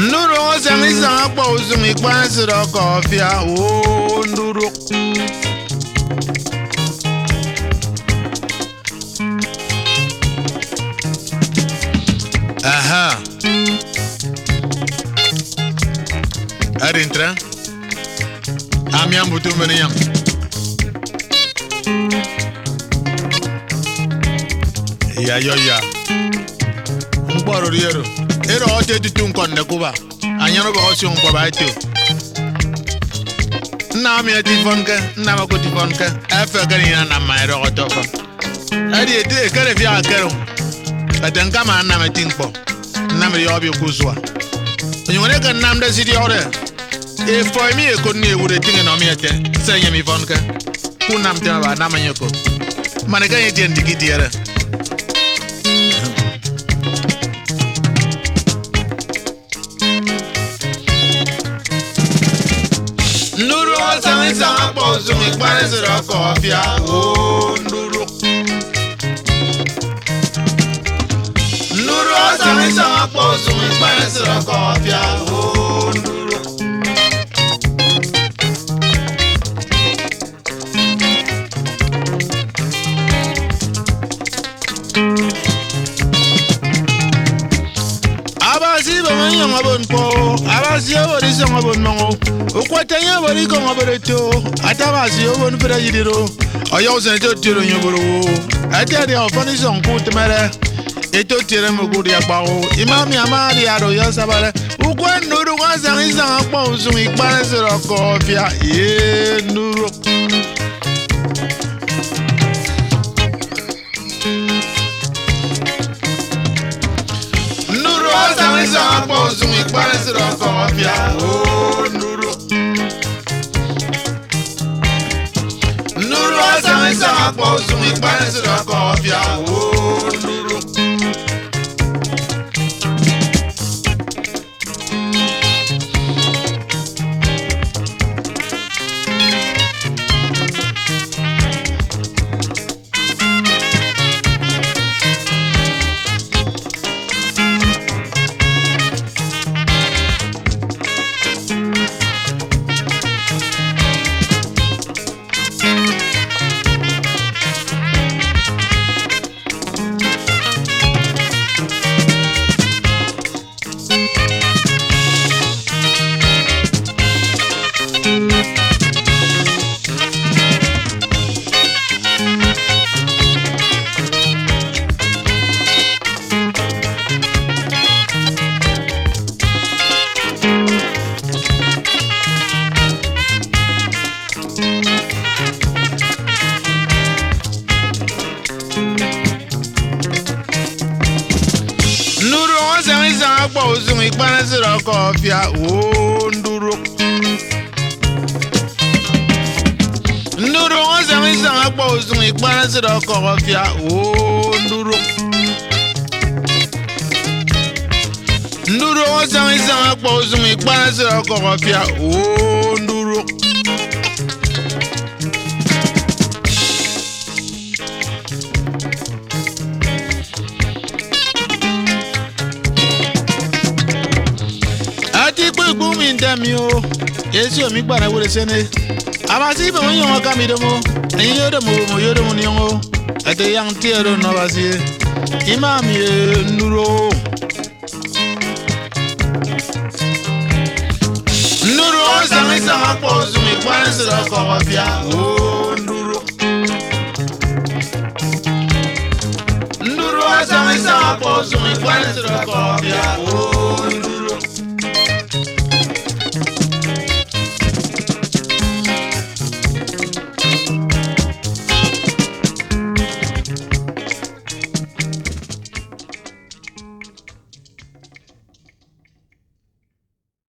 Nduru ozangiza akpa uzungi kwansira kofia o nduru. Aha. Arintra. Amiam butu meniyam. Ya yo ya. Mboro riero. Ero ote tutun konde kuba. Anyano ba osi ngwa ba ito. Na mi atifonke, na ma ko tifonke. Afa gani na ma ero otofa. Adi ete kare fi akero. Atanka ma na ma tinkpo. Na mi yobi kuzwa. Onyone kan nam da sidi ore. E foi mi e ko ni ewure tinga no mi ete. Senya mi fonke. Ku nam te ba na ma nyoko. Mane kan yete ndikiti era. Nduru ozangiza akpa uzungi kwansira kofia o nduru. Nduru ozangiza akpa uzungi kwansira kofia o nduru. Abasi bamanya ngabon ko, abasi abori so ngabon mango. Okwatanya bari ko ngaboreto, atabasi obon fera yidiro. Oyo senjo tiro nyoboro. Atari ofani son kutemere. Eto tire muguri akbawo. Imami amari aro yasabare. Ukwa nduru kwazangiza akpa uzungi kwansira kofia ye nduru. Ozangiza akpa uzungi kwansira kofia o nduru. Nduru ozangiza akpa uzungi kwansira kofia o nduru. Nduru ozangiza akpa uzungi kwansira kofia o nduru. Nduru ozangiza akpa uzungi kwansira kofia o nduru. Nduru ozangiza akpa uzungi kwansira kofia o nduru. Gumi ndamio Yesu mi gbara wure sene abasi be wonyo waka mi domo enyi yodo mo nyongo ate yang tiero no basi imam ye nduru. Nduru ozangiza akpa uzungi kwansira kofia o nduru. Nduru ozangiza akpa uzungi kwansira kofia o